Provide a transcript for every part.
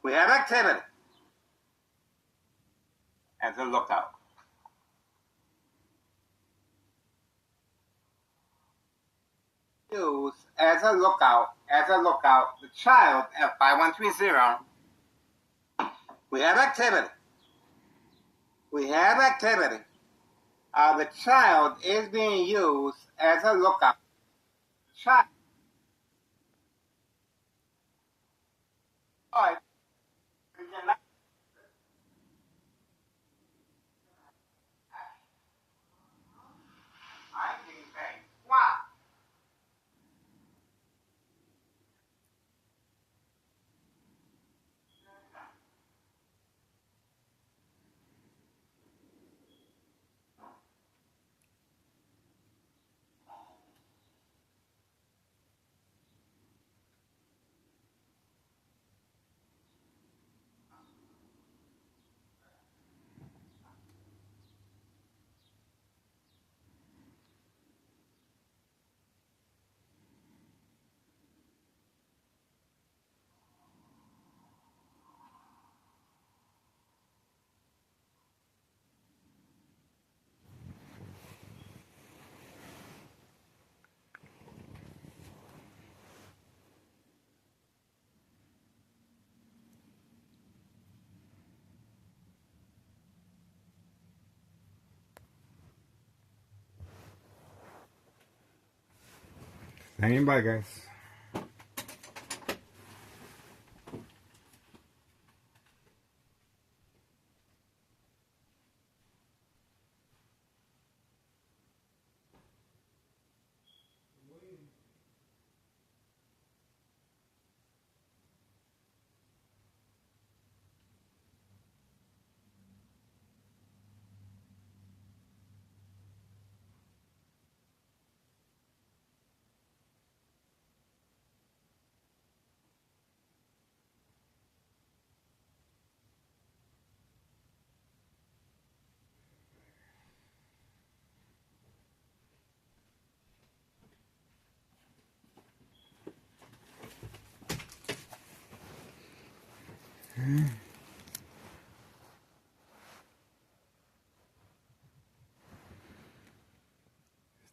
We have activity as a lookout. Use as a lookout, the child at 5130. We have activity. The child is being used as a lookout. Child. All right. I can say, wow. Hanging by, guys.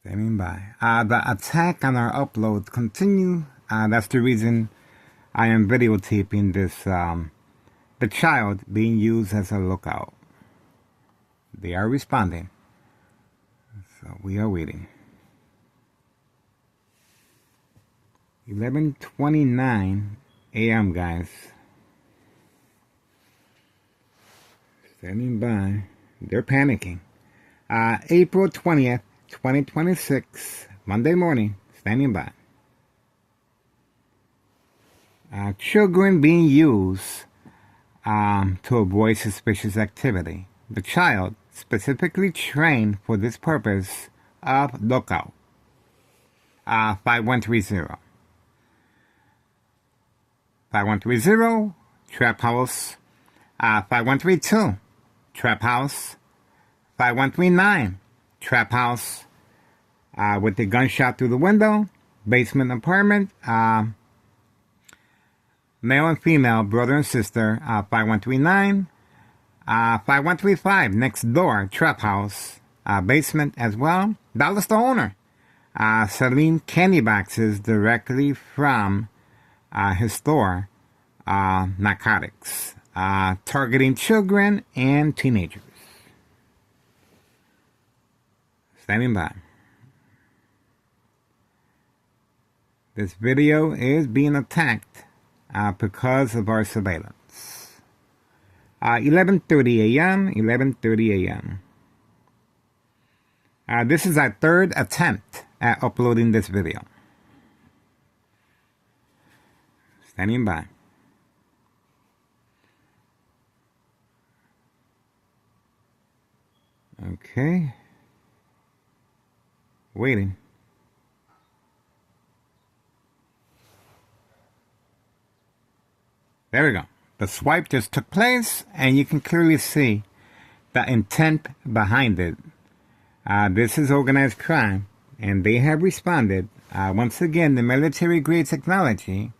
Standing by. The attack on our upload continue. That's the reason I am videotaping this. The child being used as a lookout. They are responding. So we are waiting. 11:29 a.m. guys. Standing by. They're panicking. April 20th, 2026, Monday morning. Standing by. Children being used to avoid suspicious activity. The child specifically trained for this purpose of lookout. 5130. 5130, Trap House. 5132, Trap House. 5139, Trap House. With the gunshot through the window. Basement apartment. Male and female, brother and sister. 5139. 5135, next door, Trap House. Basement as well. Dollar store owner. Selling candy boxes directly from his store. Narcotics. Targeting children and teenagers. Standing by. This video is being attacked because of our surveillance. 11:30 a.m. 11:30 a.m. This is our third attempt at uploading this video. Standing by. Okay. Waiting. There we go. The swipe just took place, and you can clearly see the intent behind it. This is organized crime, and they have responded. Once again, the military-grade technology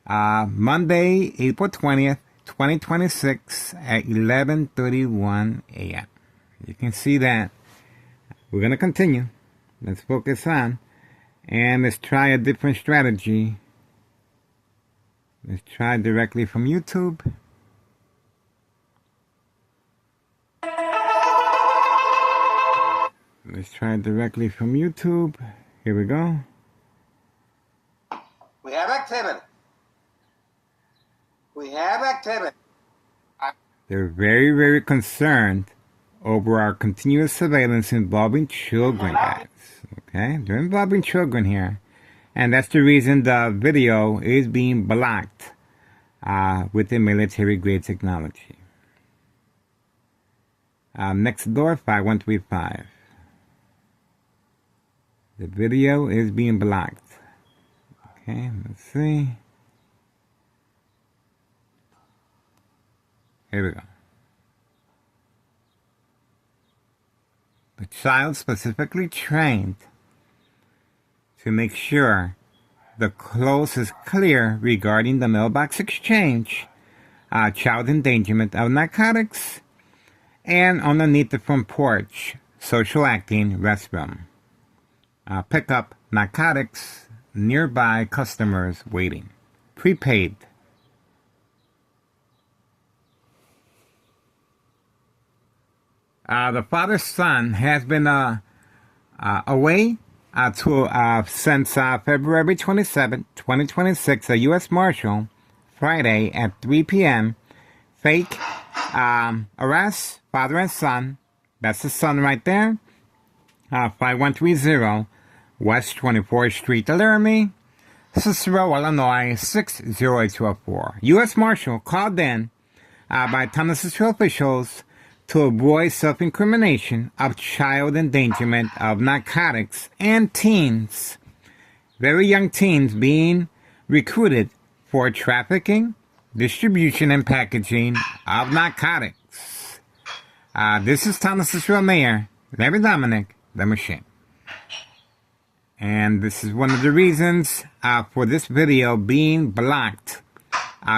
Monday, April 20th, 2026 at 11:31 a.m. You can see that. We're going to continue. Let's focus on. And let's try a different strategy. Let's try directly from YouTube. Let's try directly from YouTube. Here we go. We have activity. We have activity. They're very, very concerned over our continuous surveillance involving children, guys. Okay? They're involving children here. And that's the reason the video is being blocked with the military-grade technology. Next door, 5135. The video is being blocked. Okay, let's see. Here we go. The child specifically trained to make sure the close is clear regarding the mailbox exchange, child endangerment of narcotics, and underneath the front porch, social acting restroom. Pick up narcotics, nearby customers waiting. Prepaid. The father's son has been away since February 27, 2026, a U.S. Marshal, Friday at 3 p.m. Fake arrest, father and son. That's the son right there. 5130 West 24th Street, Laramie, Cicero, Illinois, 60804. U.S. Marshal called in by Town of Cicero officials to avoid self-incrimination of child endangerment of narcotics and teens, very young teens being recruited for trafficking, distribution, and packaging of narcotics. This is Town of Cicero Mayor Larry Dominic, the Machine. And this is one of the reasons for this video being blocked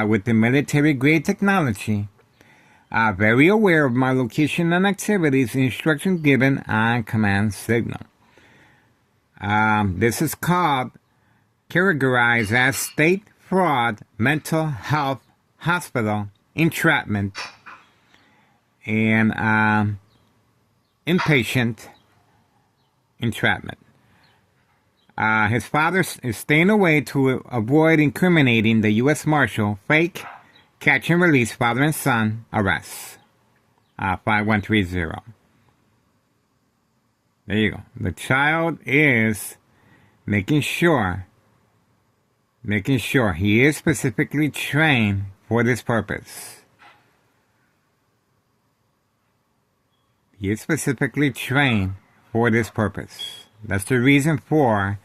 with the military-grade technology. Very aware of my location and activities, instructions given on command signal. This is categorized as state fraud, mental health, hospital, entrapment, and inpatient entrapment. His father is staying away to avoid incriminating the U.S. Marshal. Fake catch and release father and son arrests. 5130. There you go. The child is making sure he is specifically trained for this purpose. He is specifically trained for this purpose. That's the reason for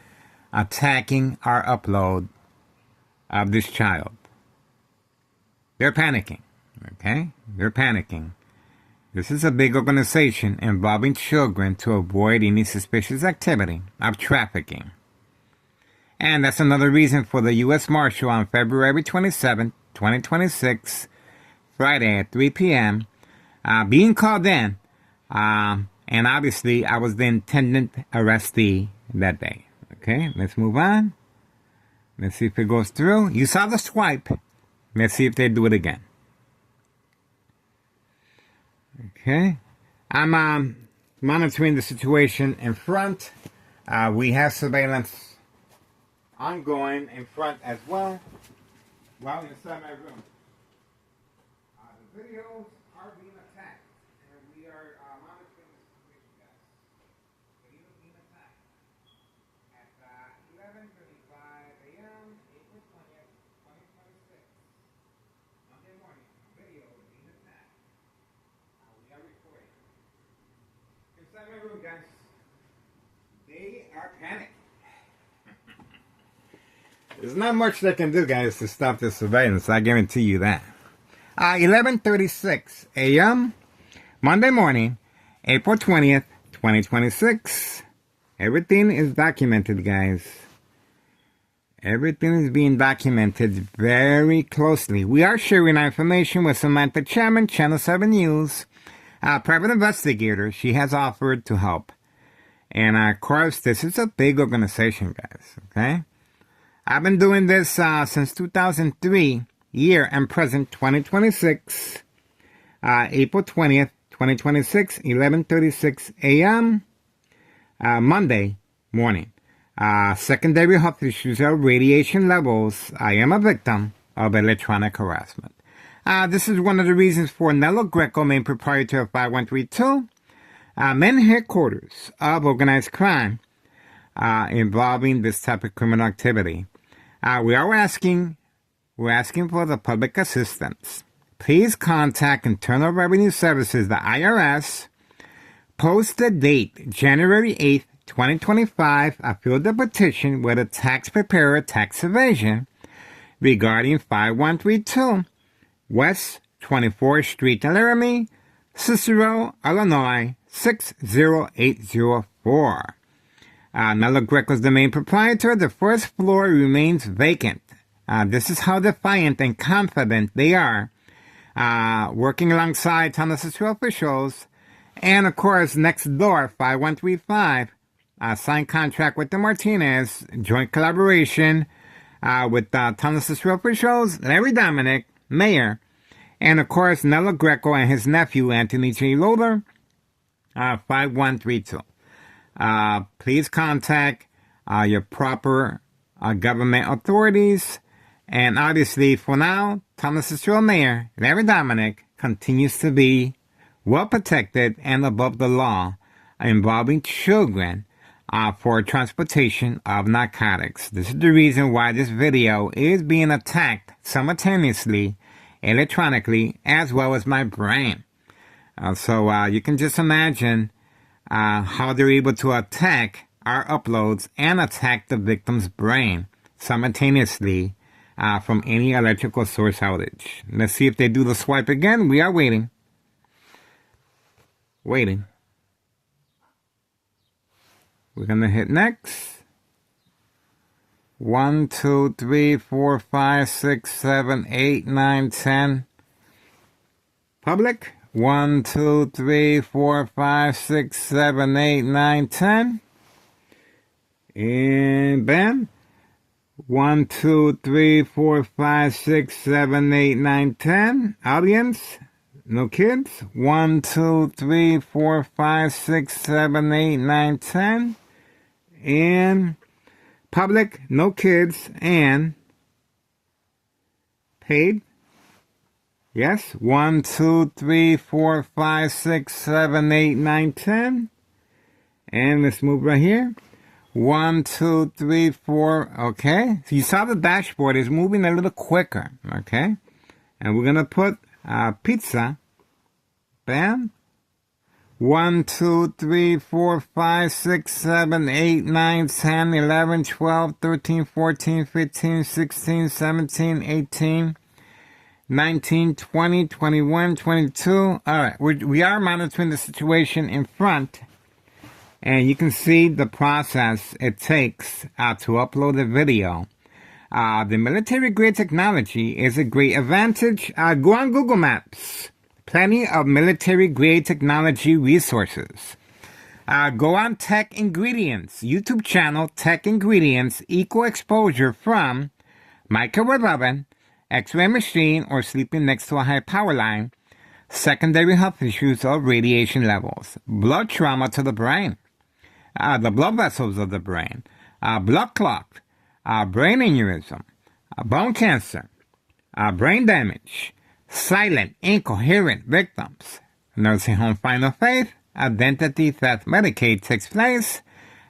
attacking our upload of this child. They're panicking, okay? They're panicking. This is a big organization involving children to avoid any suspicious activity of trafficking. And that's another reason for the U.S. Marshal on February 27, 2026, Friday at 3 p.m., being called in. And obviously, I was the intended arrestee that day. Okay, let's move on. Let's see if it goes through. You saw the swipe. Let's see if they do it again. Okay. I'm monitoring the situation in front. We have surveillance ongoing in front as well. While inside my room. The videos are being attacked. And we are monitoring the situation, guys. Videos being attacked. At 11:35 a.m., April 20th, 2026. Monday morning, video being attacked. We are recording. Inside my room, guys. They are panicking. There's not much they can do, guys, to stop this surveillance. I guarantee you that. 11:36 a.m. Monday morning, April 20th, 2026. Everything is documented, guys. Everything is being documented very closely. We are sharing our information with Samantha Chapman, Channel 7 News, a private investigator. She has offered to help. And of course, this is a big organization, guys, okay? I've been doing this since 2003, year and present 2026, April 20th, 2026, 11:36 a.m., Monday morning. Secondary health issues are radiation levels. I am a victim of electronic harassment. This is one of the reasons for Nello Greco, main proprietor of 5132, main headquarters of organized crime involving this type of criminal activity. We're asking for the public assistance. Please contact Internal Revenue Services, the IRS. Post the date, January 8th, 2025. I filled the petition with a tax preparer tax evasion regarding 5132 West 24th Street in Laramie, Cicero, Illinois, 60804. Nello Greco is the main proprietor. The first floor remains vacant. This is how defiant and confident they are, working alongside Town of Cicero officials. And of course, next door, 5135, signed contract with the Martinez, joint collaboration with Town of Cicero officials, Larry Dominic, mayor, and of course, Nello Greco and his nephew, Anthony J. Loader, 5132. Please contact your proper government authorities. And obviously, for now, Town of Cicero Mayor Larry Dominic continues to be well protected and above the law involving children for transportation of narcotics. This is the reason why this video is being attacked simultaneously, electronically, as well as my brain. So you can just imagine how they're able to attack our uploads and attack the victim's brain simultaneously from any electrical source outage. Let's see if they do the swipe again. We are waiting. We're going to hit next. 1, 2, 3, 4, 5, 6, 7, 8, 9, 10. Public. 1, 2, 3, 4, 5, 6, 7, 8, 9, 10. And bam. 1, 2, 3, 4, 5, 6, 7, 8, 9, 10. Audience. No kids. 1, 2, 3, 4, 5, 6, 7, 8, 9, 10. And public. No kids. And paid. Yes. 1, 2, 3, 4, 5, 6, 7, 8, 9, 10. And let's move right here. 1, 2, 3, 4. Okay. So you saw the dashboard is moving a little quicker. Okay. And we're going to put pizza. Bam. 1, 2, 3, 4, 5, 6, 7, 8, 9, 10, 11, 12, 13, 14, 15, 16, 17, 18, 19, 20, 21, 22. All right. We are monitoring the situation in front. And you can see the process it takes to upload a video. The military-grade technology is a great advantage. Go on Google Maps. Plenty of military-grade technology resources. Go on Tech Ingredients. YouTube channel Tech Ingredients. Equal exposure from microwave oven, X-ray machine, or sleeping next to a high power line. Secondary health issues of radiation levels. Blood trauma to the brain. The blood vessels of the brain. Blood clot. Brain aneurysm. Bone cancer. Brain damage. Silent, incoherent victims. Nursing home final faith. Identity theft Medicaid takes place.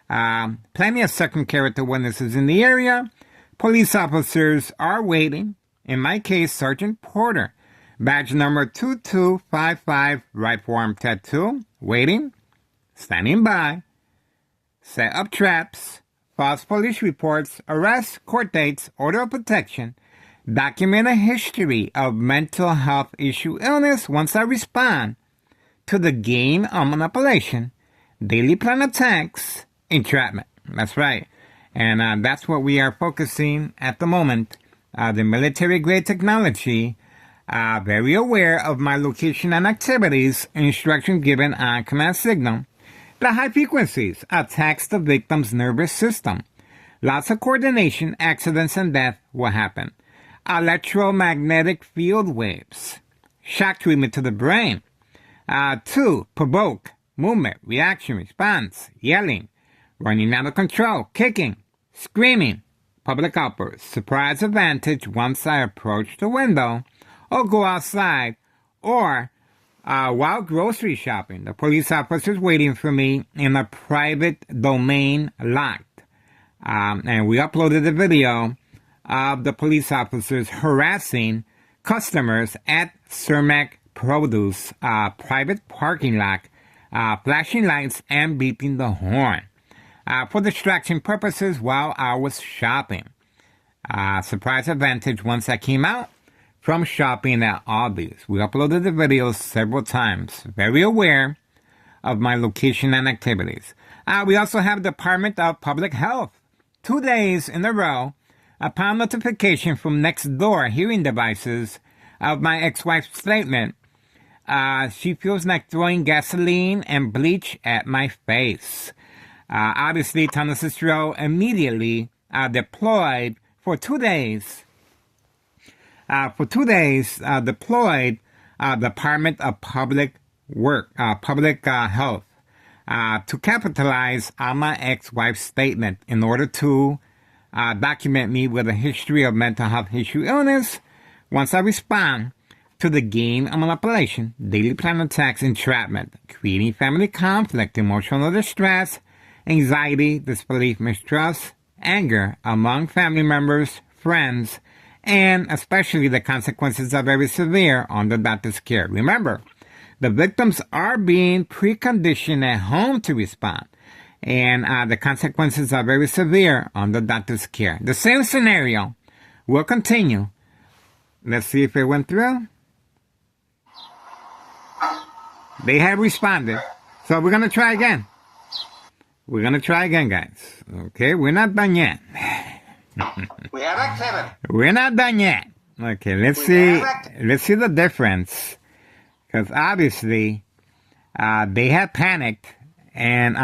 Plenty of second character witnesses in the area. Police officers are waiting. In my case, Sergeant Porter. Badge number 2255, right forearm tattoo. Waiting. Standing by. Set up traps. False police reports. Arrests, court dates, order of protection. Document a history of mental health issue illness once I respond to the game of manipulation, daily plan attacks, entrapment. That's right. And that's what we are focusing at the moment. The military-grade technology, very aware of my location and activities, instruction given on command signal. The high frequencies attacks the victim's nervous system. Lots of coordination, accidents, and death will happen. Electromagnetic field waves. Shock treatment to the brain. 2. Provoke. Movement, reaction, response, yelling, running out of control, kicking, screaming, public outbursts, surprise advantage once I approach the window or go outside, or while grocery shopping, the police officers waiting for me in a private domain locked. And we uploaded the video of the police officers harassing customers at Cermak Produce private parking lot, flashing lights and beeping the horn for distraction purposes while I was shopping. Surprise advantage once I came out from shopping at Aldi's. We uploaded the videos several times, very aware of my location and activities. We also have Department of Public Health. 2 days in a row, upon notification from Nextdoor hearing devices of my ex-wife's statement, she feels like throwing gasoline and bleach at my face. Obviously, Thomas Cicero immediately deployed for 2 days. Deployed Department of Public Health to capitalize on my ex-wife's statement in order to document me with a history of mental health issue illness. Once I respond to the game of manipulation, daily plan attacks, entrapment, creating family conflict, emotional distress, anxiety, disbelief, mistrust, anger among family members, friends, and especially the consequences are very severe on the doctor's care. Remember, the victims are being preconditioned at home to respond, and the consequences are very severe on the doctor's care. The same scenario will continue. Let's see if it went through. They have responded. So we're going to try again. We're going to try again, guys. Okay, we're not done yet. We have activity. We're not done yet. Okay, let's see the difference. Because obviously, they have panicked, and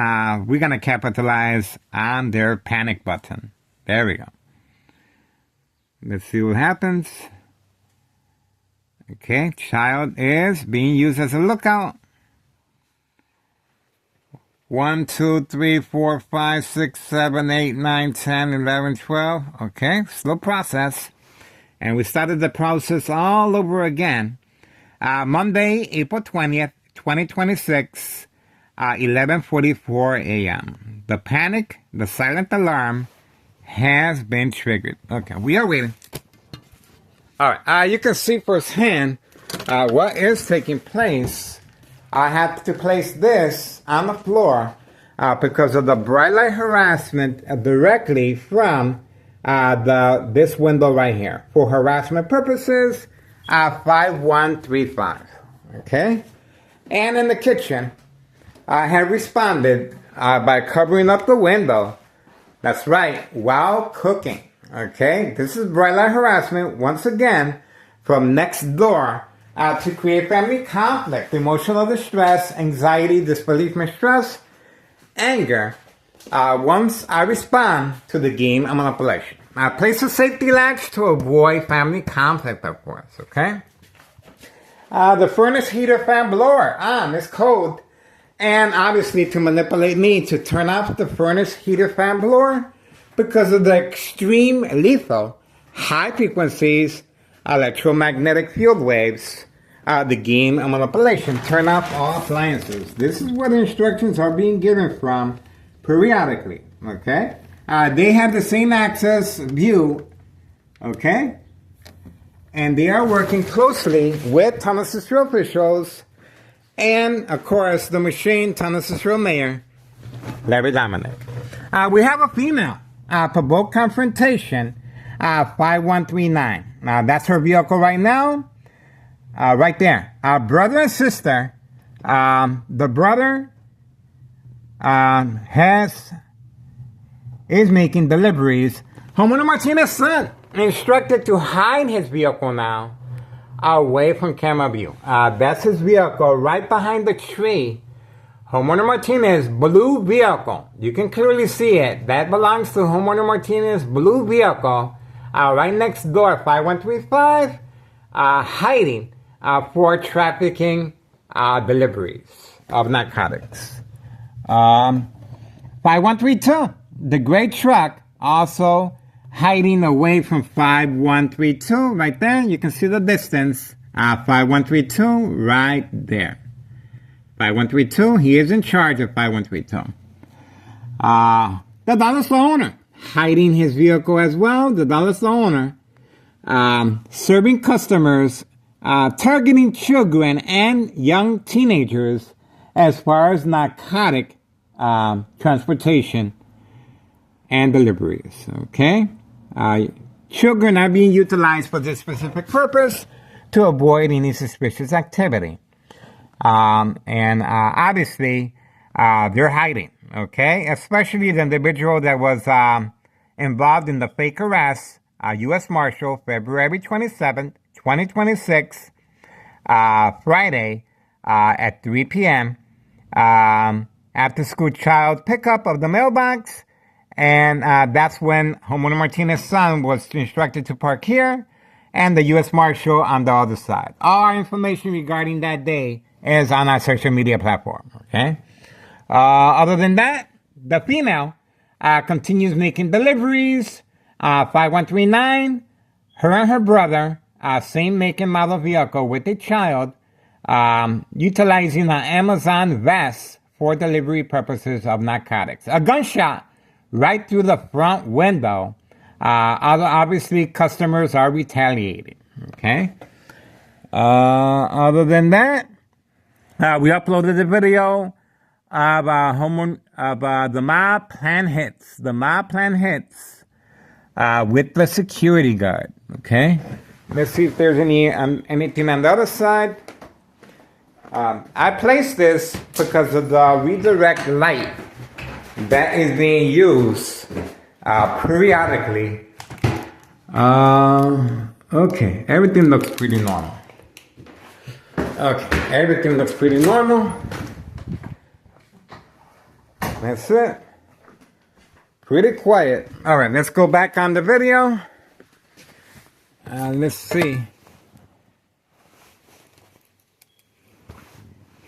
we're going to capitalize on their panic button. There we go. Let's see what happens. Okay, child is being used as a lookout. 1, 2, 3, 4, 5, 6, 7, 8, 9, 10, 11, 12. Okay, slow process. And we started the process all over again. Monday, April 20th, 2026, 11:44 a.m. The panic, the silent alarm has been triggered. Okay, we are waiting. All right, you can see firsthand what is taking place. I had to place this on the floor because of the bright light harassment directly from this window right here. For harassment purposes, 5135. Okay? And in the kitchen, I had responded by covering up the window. That's right, while cooking. Okay? This is bright light harassment, once again, from Nextdoor. To create family conflict, emotional distress, anxiety, disbelief, mistrust, anger. Once I respond to the game of manipulation. I place a safety latch to avoid family conflict, of course, okay? The furnace heater fan blower on is code. And obviously to manipulate me to turn off the furnace heater fan blower because of the extreme lethal high frequencies electromagnetic field waves, the game of manipulation. Turn off all appliances. This is what instructions are being given from periodically, okay? They have the same access view, okay? And they are working closely with Thomas Cicero officials and, of course, the machine, Thomas Cicero Mayor, Larry Dominic. We have a female, provoke confrontation, 5139. That's her vehicle right now. Right there. Brother and sister. The brother has is making deliveries, homeowner Martinez's son instructed to hide his vehicle now away from camera view. That's his vehicle right behind the tree. Homeowner Martinez blue vehicle. You can clearly see it. That belongs to homeowner Martinez blue vehicle right next door, 5135, hiding for trafficking deliveries of narcotics. 5132, the gray truck, also hiding away from 5132 right there. You can see the distance. 5132 right there. 5132, he is in charge of 5132. The dollar store owner, hiding his vehicle as well. The dollar store owner, serving customers, targeting children and young teenagers as far as narcotic transportation and deliveries. Okay? Children are being utilized for this specific purpose to avoid any suspicious activity. Obviously, they're hiding, okay? Especially the individual that was involved in the fake arrest, U.S. Marshal, February 27th, 2026, Friday at 3 p.m., after school child pickup of the mailbox. And that's when homeowner Martinez's son was instructed to park here and the U.S. Marshal on the other side. All our information regarding that day is on our social media platform, okay? Other than that, the female continues making deliveries. 5139, her and her brother, same make and model vehicle with a child, utilizing an Amazon vest for delivery purposes of narcotics. A gunshot right through the front window. Obviously, customers are retaliating, okay? Other than that, we uploaded a video of the mob plan hits. The mob plan hits with the security guard. Okay, let's see if there's anything on the other side. I placed this because of the redirect light that is being used periodically. Okay, everything looks pretty normal. Okay, everything looks pretty normal. That's it. Pretty quiet. All right, let's go back on the video. Let's see.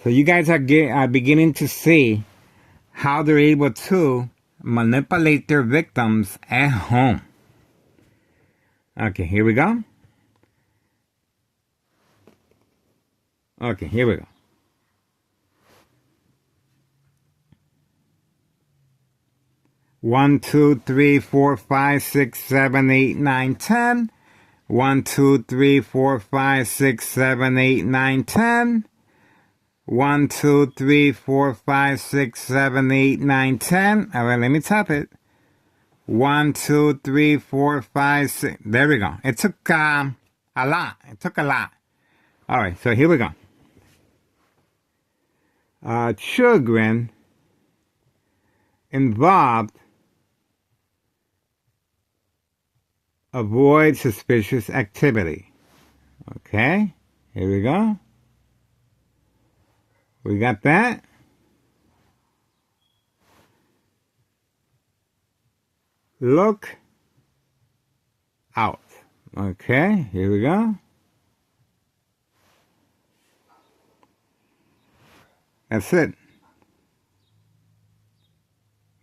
So you guys are beginning to see how they're able to manipulate their victims at home. Okay, here we go. Okay, here we go. One, 2, 3, 4, 5, 6, 7, 8, 9, 10. 1, 2, 3, 4, 5, 6, 7, 8, 9, 10. 1, 2, 3, 4, 5, 6, 7, 8, 9, 10. All right, let me tap it. 1, 2, 3, 4, 5, 6. There we go. It took a lot. It took a lot. All right, so here we go. Children involved avoid suspicious activity. Okay, here we go. We got that. Look out. Okay, here we go. That's it.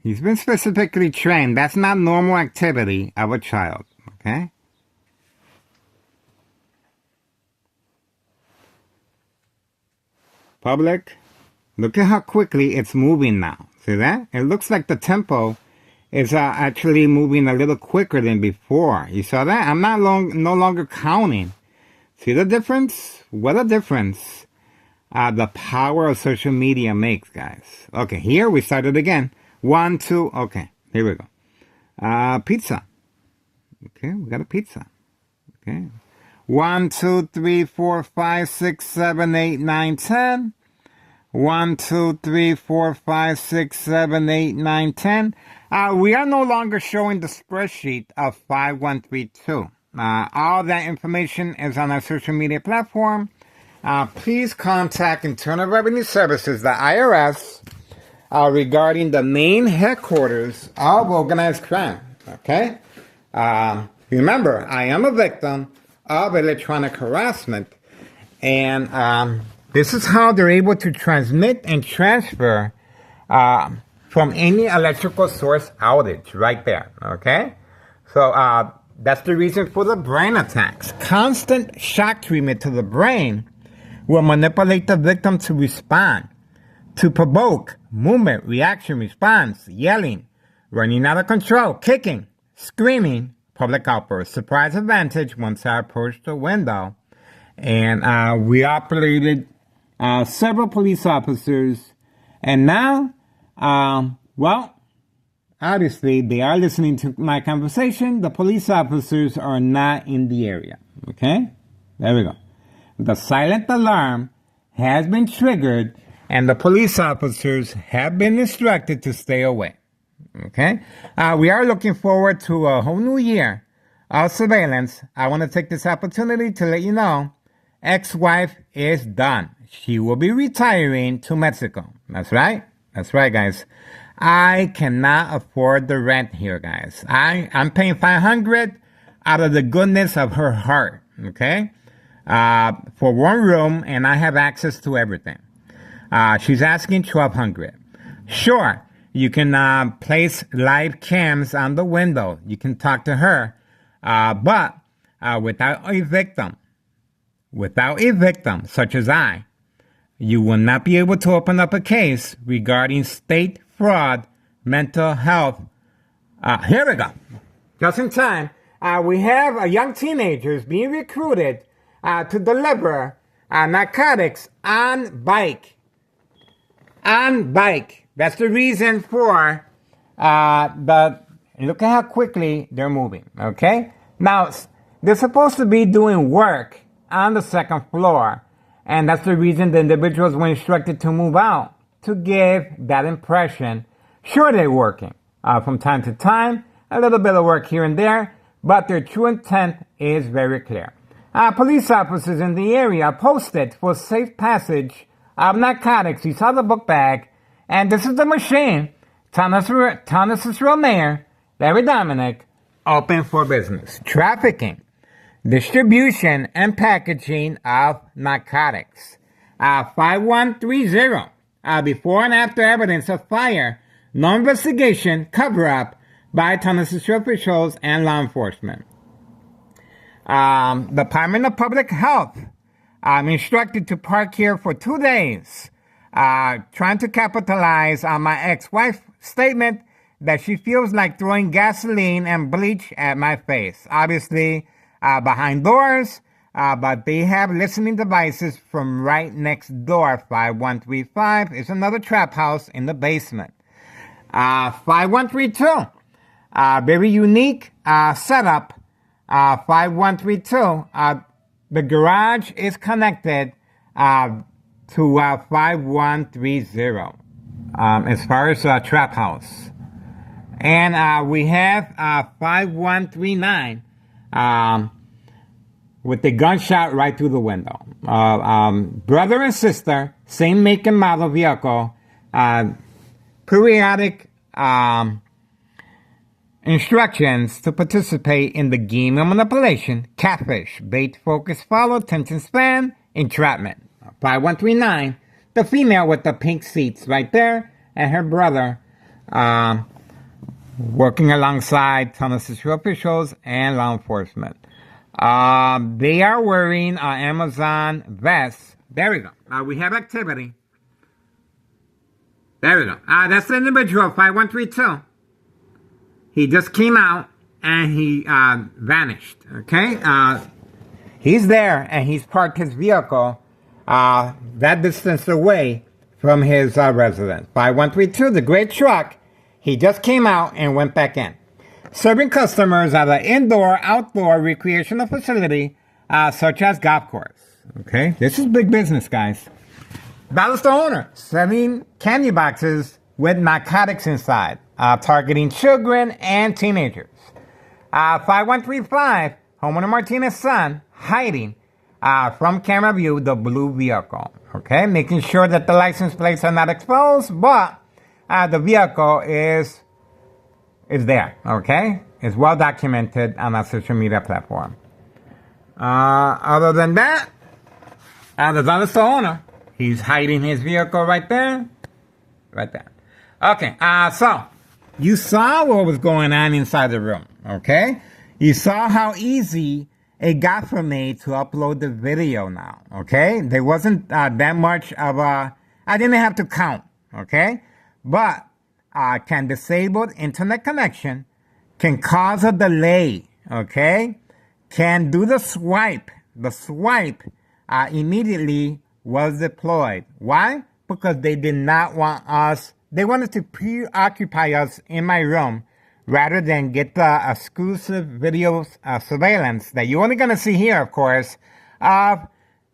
He's been specifically trained. That's not normal activity of a child. Okay? Public. Look at how quickly it's moving now. See that? It looks like the tempo is actually moving a little quicker than before. You saw that? I'm no longer counting. See the difference? What a difference the power of social media makes, guys. Okay, here we started again. 1, 2, okay, here we go. Pizza. Okay, we got a pizza. Okay. 1, 2, 3, 4, 5, 6, 7, 8, 9, 10. 1, 2, 3, 4, 5, 6, 7, 8, 9, 10. We are no longer showing the spreadsheet of 5132. All that information is on our social media platform. Please contact Internal Revenue Services, the IRS, regarding the main headquarters of organized crime. Okay? Remember, I am a victim of electronic harassment, and this is how they're able to transmit and transfer from any electrical source outage right there. Okay? So that's the reason for the brain attacks. Constant shock treatment to the brain will manipulate the victim to respond, to provoke movement, reaction, response, yelling, running out of control, kicking, screaming, public outbursts, surprise advantage once I approached the window. And we operated several police officers. And now, well, obviously they are listening to my conversation. The police officers are not in the area. Okay? There we go. The silent alarm has been triggered and the police officers have been instructed to stay away. Okay? We are looking forward to a whole new year of surveillance. I want to take this opportunity to let you know, ex-wife is done. She will be retiring to Mexico. That's right. That's right, guys. I cannot afford the rent here, guys. I'm paying $500 out of the goodness of her heart. Okay? For one room, and I have access to everything. She's asking $1,200. Sure, you can place live cams on the window. You can talk to her, but without a victim, such as I, you will not be able to open up a case regarding state fraud, mental health. Here we go. Just in time, we have young teenagers being recruited to deliver narcotics on bike. On bike. That's the reason for look at how quickly they're moving, okay? Now, they're supposed to be doing work on the second floor, and that's the reason the individuals were instructed to move out, to give that impression. Sure, they're working from time to time, a little bit of work here and there, but their true intent is very clear. Police officers in the area posted for safe passage of narcotics. You saw the book bag, and this is the machine. Thomas's real mayor, Larry Dominic, open for business. Trafficking, distribution, and packaging of narcotics. 5130. Before and after evidence of fire, no investigation, cover-up by Thomas officials and law enforcement. Department of Public Health, I'm instructed to park here for 2 days, trying to capitalize on my ex-wife's statement that she feels like throwing gasoline and bleach at my face. Obviously, behind doors, but they have listening devices from right next door. 5135 is another trap house in the basement. 5132, very unique setup. 5132, the garage is connected to 5130 as far as trap house. And we have 5139 with the gunshot right through the window. Brother and sister, same make and model vehicle, periodic instructions to participate in the game of manipulation, catfish, bait, focus, follow, attention span, entrapment. 5139, the female with the pink seats right there, and her brother working alongside Thomas officials and law enforcement. They are wearing Amazon vests. There we go. We have activity. There we go. That's the individual, 5132. He just came out and he vanished, okay? He's there and he's parked his vehicle that distance away from his residence. 5132, the gray truck, he just came out and went back in. Serving customers at an indoor, outdoor recreational facility such as golf course, okay? This is big business, guys. That was the owner, selling candy boxes with narcotics inside. targeting children and teenagers. 5135, homeowner Martinez's son hiding from camera view the blue vehicle. Okay, making sure that the license plates are not exposed, but the vehicle is there. Okay, it's well documented on our social media platform. Other than that, there's the owner. He's hiding his vehicle right there. Right there. Okay, so you saw what was going on inside the room, okay? You saw how easy it got for me to upload the video now, okay? There wasn't that much of a... I didn't have to count, okay? But can disabled internet connection, can cause a delay, okay? Can do the swipe. The swipe immediately was deployed. Why? Because they did not want us, they wanted to preoccupy us in my room rather than get the exclusive video surveillance that you're only going to see here, of course, of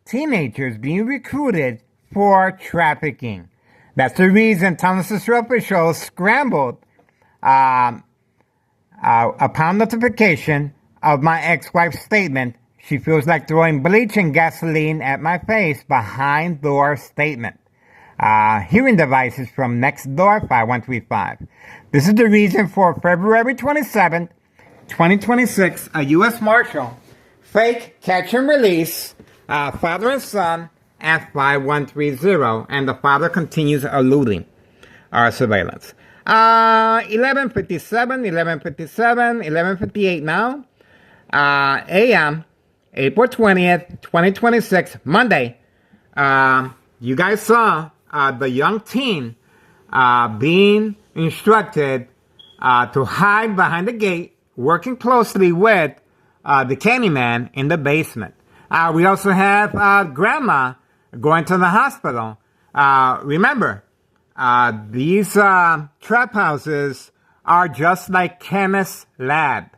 teenagers being recruited for trafficking. That's the reason Thomas officials scrambled upon notification of my ex-wife's statement. She feels like throwing bleach and gasoline at my face behind door statement. Hearing devices from Nextdoor 5135. This is the reason for February 27th, 2026, a U.S. Marshal fake catch and release father and son at 5130, and the father continues eluding our surveillance. 11:57 now, a.m., April 20th, 2026, Monday. You guys saw the young teen being instructed to hide behind the gate, working closely with the Candyman in the basement. We also have grandma going to the hospital. Remember, these trap houses are just like chemist's lab.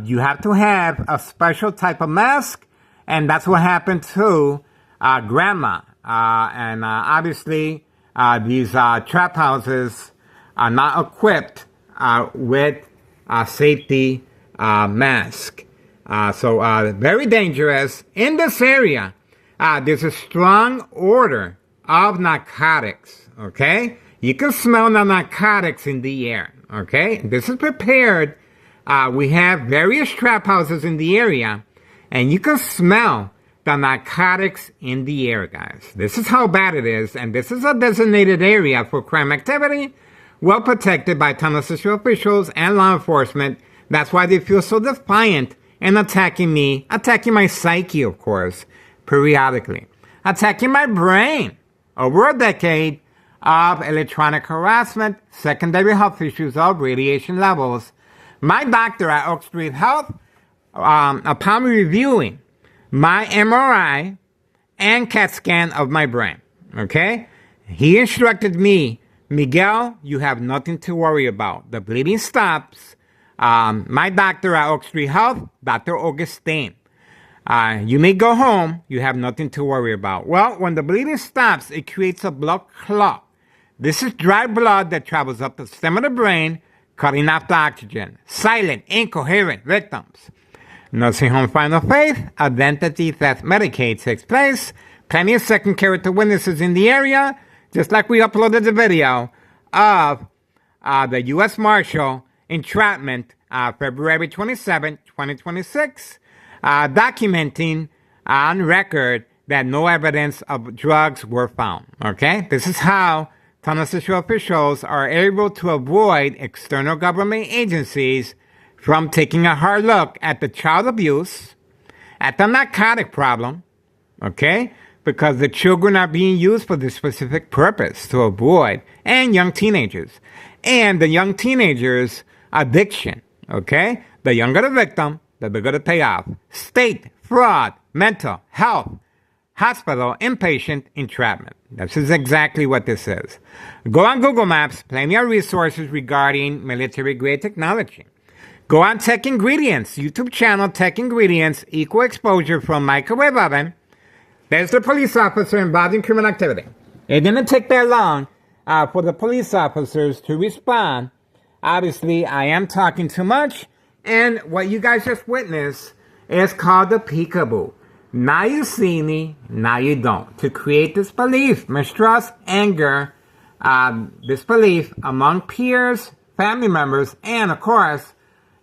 You have to have a special type of mask, and that's what happened to grandma. And obviously, these trap houses are not equipped with safety mask. So very dangerous. In this area, there's a strong order of narcotics, okay? You can smell the narcotics in the air, okay? This is prepared. We have various trap houses in the area, and you can smell the narcotics in the air, guys. This is how bad it is, and this is a designated area for crime activity, well protected by Tunnel officials and law enforcement. That's why they feel so defiant and attacking me, attacking my psyche, of course, periodically, attacking my brain. Over a decade of electronic harassment, secondary health issues of radiation levels. My doctor at Oak Street Health, upon reviewing my MRI and CAT scan of my brain, okay, he instructed me, Miguel, you have nothing to worry about. The bleeding stops. My doctor at Oak Street Health, Dr. Augustine, you may go home. You have nothing to worry about. Well, when the bleeding stops, it creates a blood clot. This is dry blood that travels up the stem of the brain, cutting off the oxygen. Silent, incoherent victims. Nursing home final faith, identity theft Medicaid takes place. Plenty of second character witnesses in the area, just like we uploaded the video of the U.S. Marshal entrapment February 27, 2026, documenting on record that no evidence of drugs were found. Okay? This is how Tunnel officials are able to avoid external government agencies from taking a hard look at the child abuse, at the narcotic problem, okay? Because the children are being used for this specific purpose to avoid, and young teenagers. And the young teenagers' addiction, okay? The younger the victim, the bigger the payoff. State, fraud, mental, health, hospital, inpatient, entrapment. This is exactly what this is. Go on Google Maps, plenty of resources regarding military-grade technology. Go on Tech Ingredients, YouTube channel Tech Ingredients, equal exposure from microwave oven. There's the police officer involved in criminal activity. It didn't take that long for the police officers to respond Obviously, I am talking too much, and what you guys just witnessed is called the peekaboo. Now you see me, now you don't. To create disbelief, mistrust, anger, disbelief among peers, family members, and of course,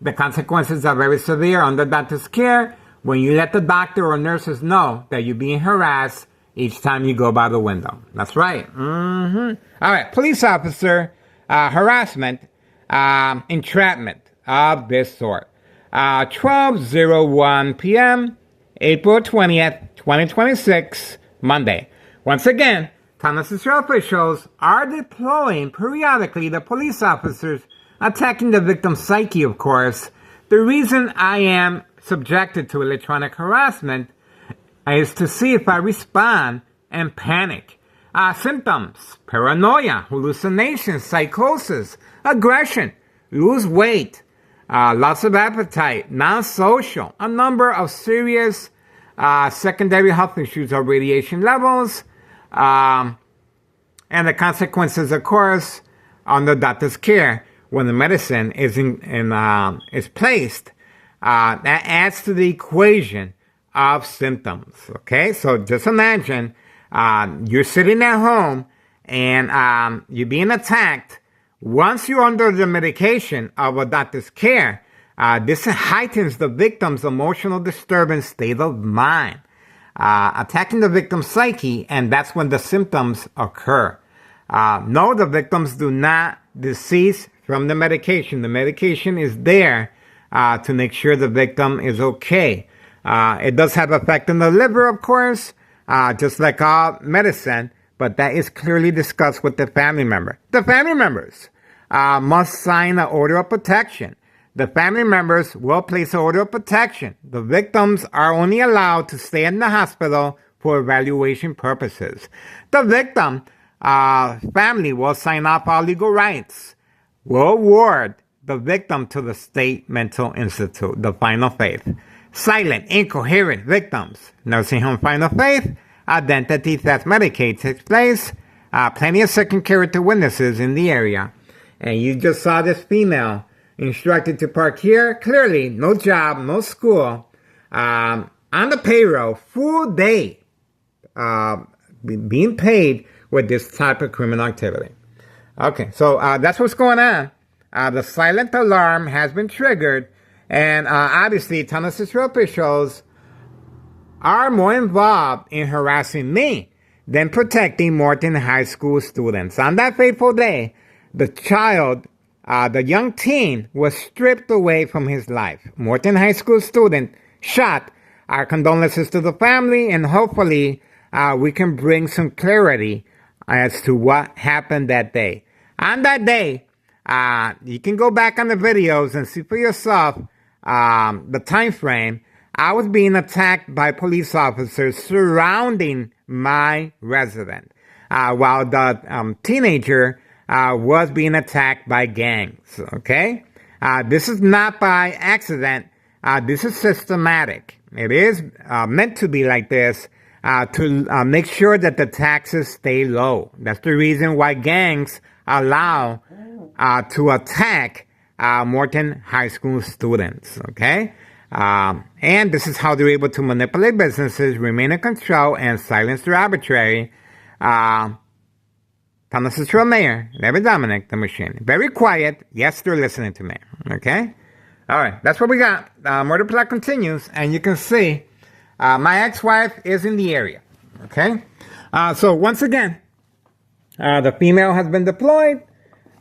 the consequences are very severe under doctor's care when you let the doctor or nurses know that you're being harassed each time you go by the window. That's right. All right, police officer harassment, entrapment of this sort. 12:01 p.m., April 20th, 2026, Monday. Once again, Town of Cicero officials are deploying periodically the police officers attacking the victim's psyche, of course. The reason I am subjected to electronic harassment is to see if I respond and panic. Symptoms: paranoia, hallucinations, psychosis, aggression, lose weight, loss of appetite, non-social, a number of serious secondary health issues or radiation levels, and the consequences, of course, on the doctor's care when the medicine is placed. That adds to the equation of symptoms. Okay, so just imagine you're sitting at home and you're being attacked. Once you're under the medication of a doctor's care, this heightens the victim's emotional disturbance state of mind, attacking the victim's psyche, and that's when the symptoms occur. No, the victims do not decease from the medication. The medication is there to make sure the victim is okay. It does have effect on the liver, of course, just like all medicine, but that is clearly discussed with the family member. The family members must sign an order of protection. The family members will place an order of protection. The victims are only allowed to stay in the hospital for evaluation purposes. The victim family will sign off all legal rights, will award the victim to the State Mental Institute, the Final Faith. Silent, incoherent victims. Nursing home Final Faith. Identity theft Medicaid takes place. Plenty of second character witnesses in the area. And you just saw this female instructed to park here. Clearly, no job, no school. On the payroll, full day being paid with this type of criminal activity. Okay, so that's what's going on. The silent alarm has been triggered, and obviously, Town of Cicero officials are more involved in harassing me than protecting Morton High School students. On that fateful day, the child, the young teen, was stripped away from his life. Morton High School student shot. Our condolences to the family, and hopefully we can bring some clarity as to what happened that day. On that day, you can go back on the videos and see for yourself the time frame. I was being attacked by police officers surrounding my resident, while the teenager was being attacked by gangs. Okay, this is not by accident. This is systematic. It is meant to be like this to make sure that the taxes stay low. That's the reason why gangs allow to attack Morton High School students. Okay. And this is how they're able to manipulate businesses, remain in control, and silence their arbitrary. Town of Cicero Mayor, Larry Dominic, the machine. Very quiet. Yes, they're listening to me. Okay? All right. That's what we got. Murder plot continues, and you can see my ex-wife is in the area. Okay? So once again, the female has been deployed.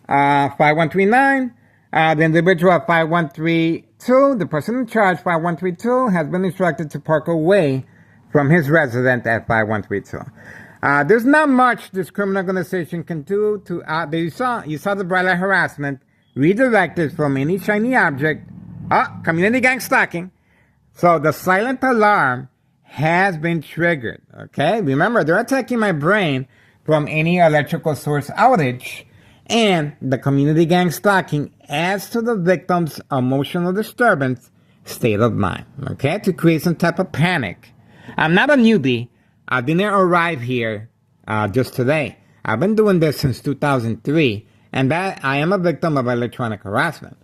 5139. The individual at 5132, the person in charge, 5132, has been instructed to park away from his resident at 5132. There's not much this criminal organization can do to, you saw the bright light harassment, redirected from any shiny object, community gang stalking. So the silent alarm has been triggered, okay? Remember, they're attacking my brain from any electrical source outage. And the community gang stalking adds to the victim's emotional disturbance state of mind, okay, to create some type of panic. I'm not a newbie. I didn't arrive here just today. I've been doing this since 2003, and that I am a victim of electronic harassment.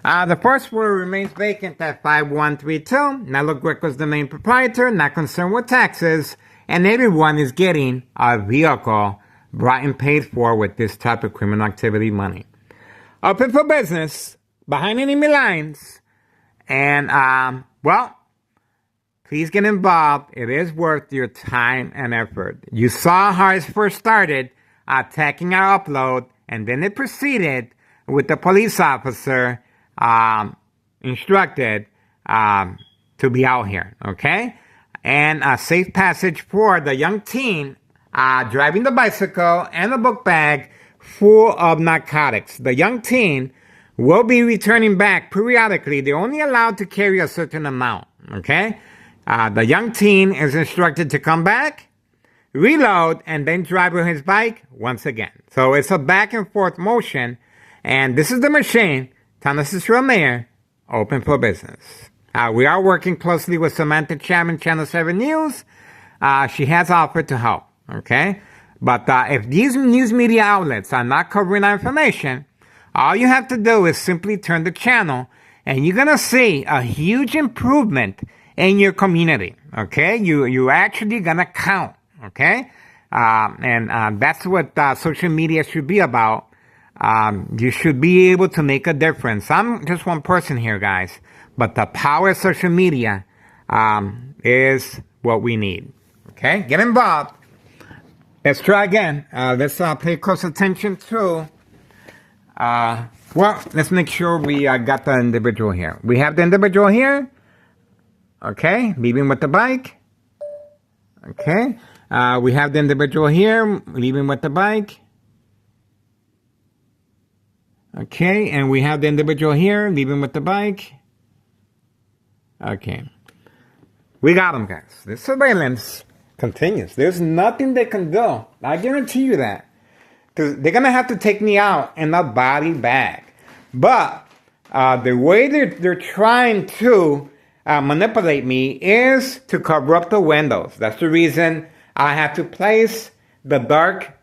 The first floor remains vacant at 5132. Nello Greco's the main proprietor, not concerned with taxes, and everyone is getting a vehicle brought and paid for with this type of criminal activity money. Open for business, behind enemy lines, and, well, please get involved. It is worth your time and effort. You saw how it first started, attacking our upload, and then it proceeded with the police officer instructed to be out here, okay? And a safe passage for the young teen driving the bicycle and a book bag full of narcotics. The young teen will be returning back periodically. They're only allowed to carry a certain amount, okay? The young teen is instructed to come back, reload, and then drive with his bike once again. So it's a back and forth motion, and this is the machine, Thomas Mayor, open for business. We are working closely with Samantha Chapman, Channel 7 News. She has offered to help, okay? But if these news media outlets are not covering our information, all you have to do is simply turn the channel, and you're going to see a huge improvement in your community, okay? You're actually going to count, okay? And that's what social media should be about. You should be able to make a difference. I'm just one person here, guys. But the power of social media is what we need. Okay? Get involved. Let's try again. Let's pay close attention to... well, let's make sure we got the individual here. We have the individual here. Okay? Leaving with the bike. Okay? We have the individual here. Leaving with the bike. Okay, and we have the individual here, leaving with the bike. Okay. We got them, guys. The surveillance continues. There's nothing they can do. I guarantee you that. Because they're going to have to take me out in a body bag. But the way they're trying to manipulate me is to cover up the windows. That's the reason I have to place the dark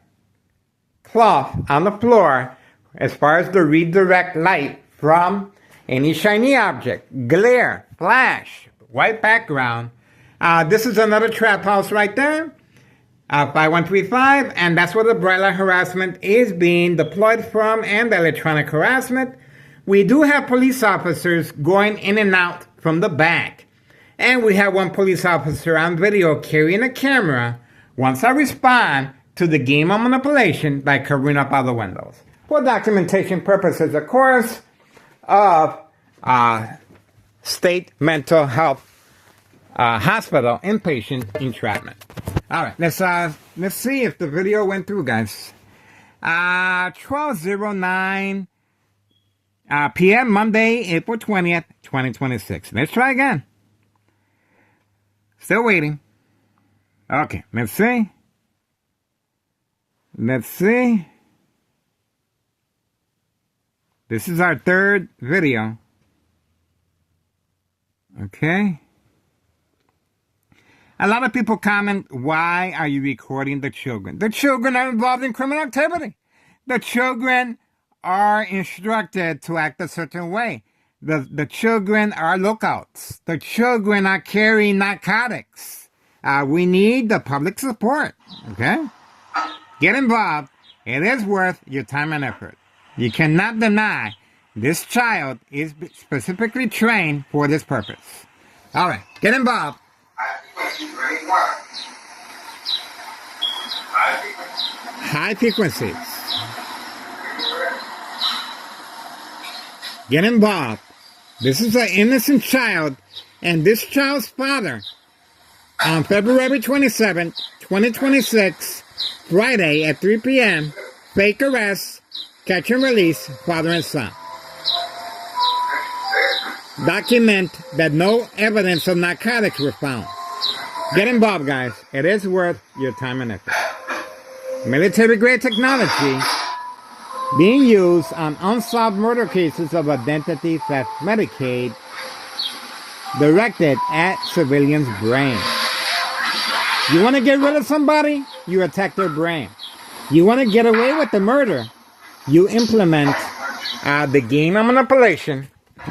cloth on the floor as far as the redirect light from any shiny object, glare, flash, white background. This is another trap house right there, 5135, and that's where the bright light harassment is being deployed from, and the electronic harassment. We do have police officers going in and out from the back, and we have one police officer on video carrying a camera once I respond to the game of manipulation by covering up other windows. For documentation purposes, of course, of state mental health hospital inpatient entrapment. All right, let's see if the video went through, guys. 12:09 p.m. Monday, April 20th, 2026. Let's try again. Still waiting. Okay, let's see. Let's see. This is our third video. Okay. A lot of people comment, why are you recording the children? The children are involved in criminal activity. The children are instructed to act a certain way. The children are lookouts. The children are carrying narcotics. We need the public support. Okay? Get involved. It is worth your time and effort. You cannot deny this child is specifically trained for this purpose. All right, get involved. High frequencies. Get involved. This is an innocent child, and this child's father, on February 27th, 2026, Friday at 3 p.m., fake arrest, catch and release, father and son. Document that no evidence of narcotics were found. Get involved, guys. It is worth your time and effort. Military-grade technology being used on unsolved murder cases of identity theft Medicaid directed at civilians' brains. You want to get rid of somebody? You attack their brain. You want to get away with the murder? you implement the game of manipulation,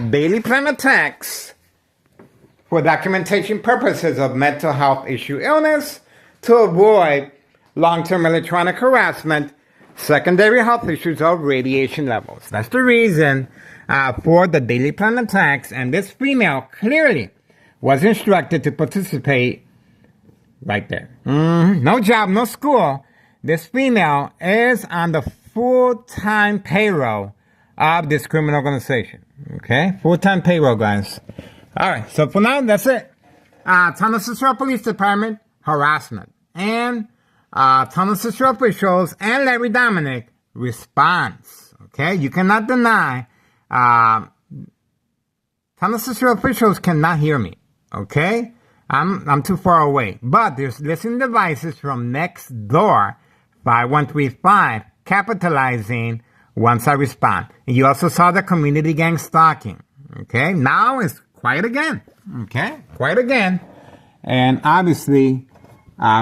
daily plan attacks for documentation purposes of mental health issue illness to avoid long-term electronic harassment, secondary health issues of radiation levels. That's the reason for the daily plan attacks, and this female clearly was instructed to participate right there. No job, no school. This female is on the full-time payroll of this criminal organization. Okay? Full-time payroll, guys. All right, so for now, that's it. Tunnel Cicero Police Department, harassment. And Tunnel Cicero officials and Larry Dominic response. Okay? You cannot deny. Tunnel Cicero officials cannot hear me. Okay? I'm too far away. But there's listening devices from next door, 5135, capitalizing once I respond. And you also saw the community gang stalking. Okay? Now it's quiet again. Okay? Quiet again. And obviously,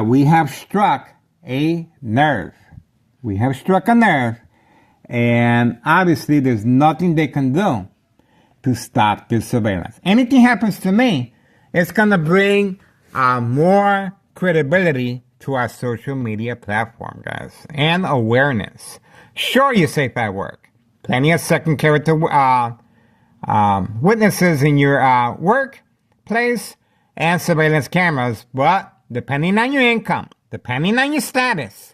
we have struck a nerve. We have struck a nerve. And obviously, there's nothing they can do to stop this surveillance. Anything happens to me, it's going to bring more credibility to our social media platform, guys, and awareness. Sure, you're safe at work. Plenty of second character witnesses in your workplace and surveillance cameras, but depending on your income, depending on your status,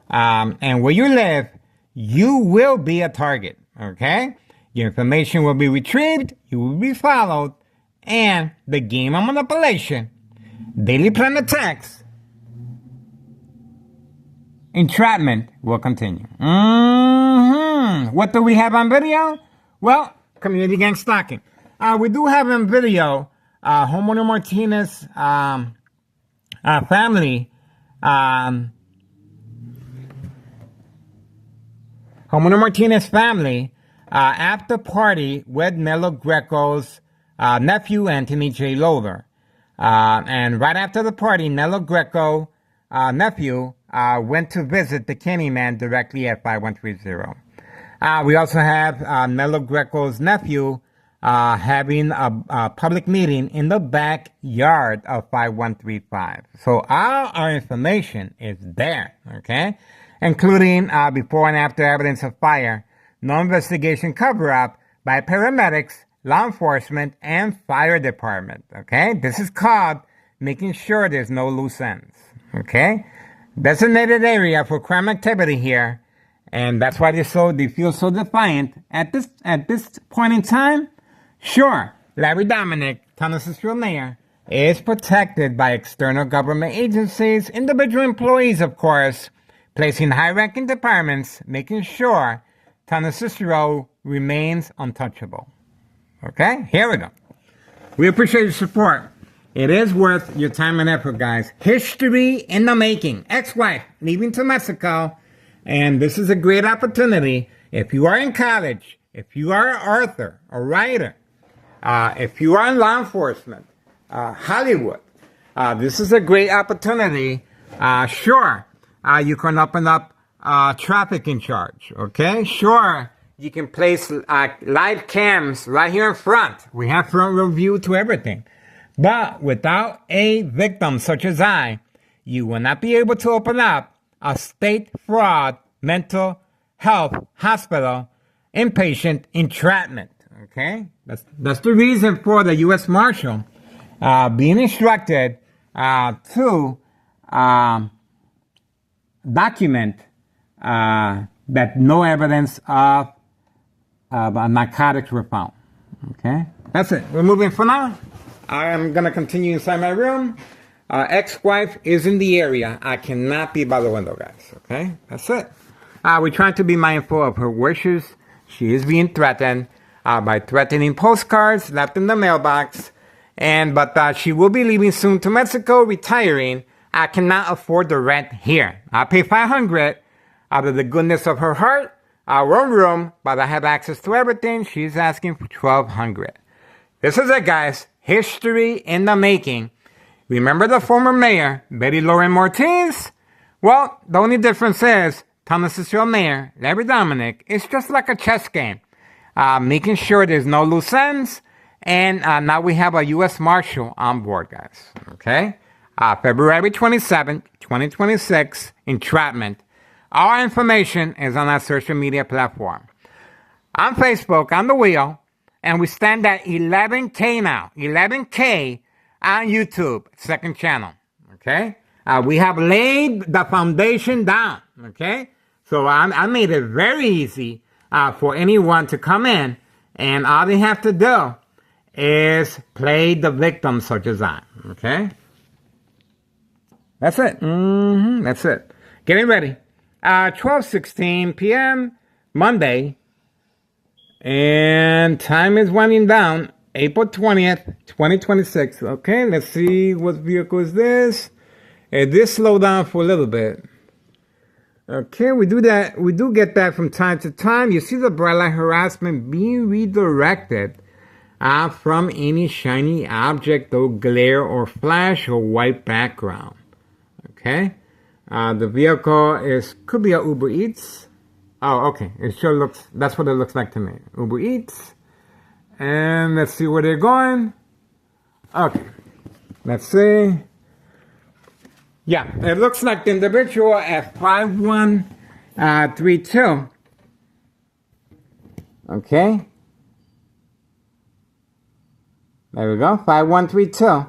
and where you live, you will be a target, okay? Your information will be retrieved, you will be followed, and the game of manipulation, daily plan attacks, entrapment will continue. What do we have on video? Well, community gang stalking. We do have on video Homeowner Martinez family. Homeowner Martinez family after party with Nelo Greco's nephew, Anthony J. Loader. And right after the party, Nelo Greco nephew went to visit the Candyman directly at 5130. We also have Nelo Greco's nephew having a public meeting in the backyard of 5135. So all our information is there, okay? Including before and after evidence of fire, no investigation cover-up by paramedics, law enforcement, and fire department, okay? This is called making sure there's no loose ends, okay? Designated area for crime activity here, and that's why they feel so defiant. At this point in time, sure, Larry Dominic, Tunnel Cicero mayor, is protected by external government agencies, individual employees, of course, placing high-ranking departments, making sure Tunnel Cicero remains untouchable. Okay? Here we go. We appreciate your support. It is worth your time and effort, guys. History in the making. Ex-wife leaving to Mexico. And this is a great opportunity. If you are in college, if you are an author, a writer, if you are in law enforcement, Hollywood, this is a great opportunity. Sure, you can open up trafficking charge, okay? Sure, you can place live cams right here in front. We have front row view to everything. But without a victim such as I, you will not be able to open up a state fraud mental health hospital inpatient entrapment, okay? That's the reason for the U.S. Marshal being instructed to document that no evidence of narcotics were found. Okay? That's it. We're moving for now. I am going to continue inside my room. Ex-wife is in the area. I cannot be by the window, guys. Okay? That's it. We're trying to be mindful of her wishes. She is being threatened by threatening postcards left in the mailbox. But she will be leaving soon to Mexico, retiring. I cannot afford the rent here. I'll pay $500 out of the goodness of her heart. Our own room, but I have access to everything. She's asking for $1,200. This is it, guys. History in the making. Remember the former mayor, Betty Lauren Martinez? Well, the only difference is Thomas Cicero Mayor, Larry Dominic, is just like a chess game, making sure there's no loose ends. And now we have a U.S. Marshal on board, guys. Okay? February 27th, 2026, entrapment. Our information is on our social media platform. On Facebook, on the wheel, and we stand at 11K now. 11K on YouTube, second channel. Okay? We have laid the foundation down. Okay? So I made it very easy for anyone to come in, and all they have to do is play the victim such as I. Okay? That's it. That's it. Getting ready. 12:16 p.m. Monday. And time is winding down. April 20th, 2026. Okay, let's see what vehicle is this. It did slow down for a little bit. Okay, we do that. We do get that from time to time. You see the bright light harassment being redirected from any shiny object or glare or flash or white background. Okay, the vehicle could be a Uber Eats. Oh, okay. It sure looks. That's what it looks like to me. Uber Eats, and let's see where they're going. Okay, let's see. Yeah, it looks like the individual at 5132. Okay. There we go, 5132.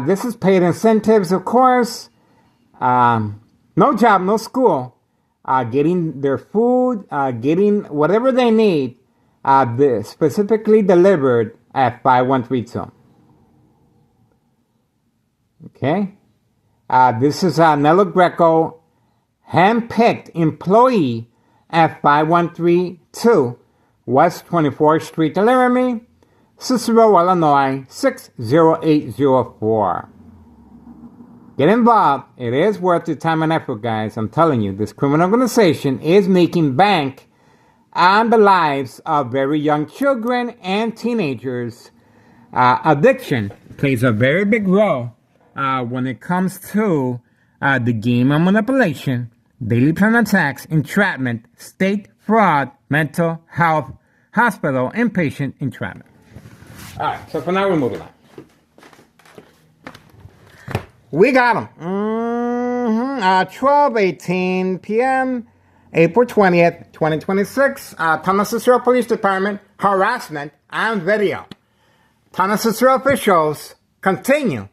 This is paid incentives, of course. No job, no school. Getting their food, getting whatever they need, specifically delivered at 5132. Okay. This is Nello Greco, hand-picked employee at 5132 West 24th Street, Laramie, Cicero, Illinois, 60804. Get involved. It is worth your time and effort, guys. I'm telling you, this criminal organization is making bank on the lives of very young children and teenagers. Addiction plays a very big role when it comes to the game of manipulation, daily plan attacks, entrapment, state fraud, mental health, hospital, inpatient entrapment. All right, so for now, we're moving on. We got him. 12:18 p.m., April 20th, 2026. Thomas Cicero Police Department, harassment on video. Thomas Cicero officials continue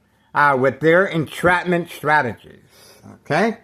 with their entrapment strategies. Okay?